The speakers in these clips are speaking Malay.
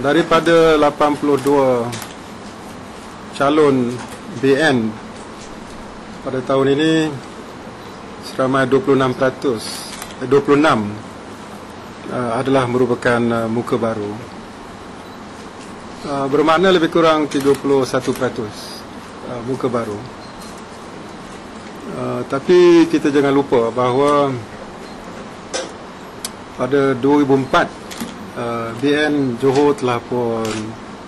Daripada 82 calon BN pada tahun ini, seramai 26% adalah merupakan muka baru. Bermakna lebih kurang 31% muka baru. Tapi kita jangan lupa bahawa pada 2004 BN Johor telah pun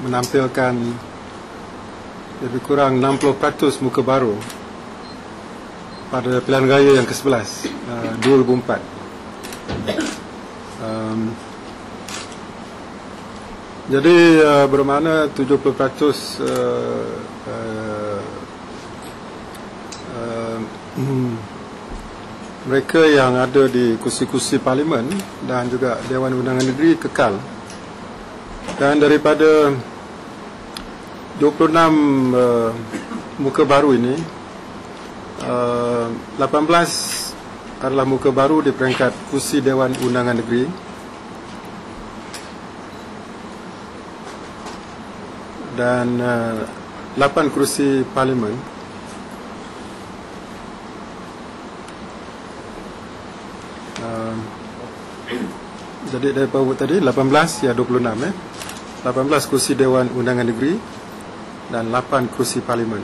menampilkan lebih kurang 60% muka baru pada pilihan raya yang ke-11 2004. Jadi bermakna 70% mereka yang ada di kursi-kursi parlimen dan juga Dewan Undangan Negeri kekal. Dan daripada 26 muka baru ini, 18 adalah muka baru di peringkat kursi Dewan Undangan Negeri, dan 8 kursi parlimen. Jadi daripada tadi 18 ya 26 18 kursi Dewan Undangan Negeri dan 8 kursi parlimen.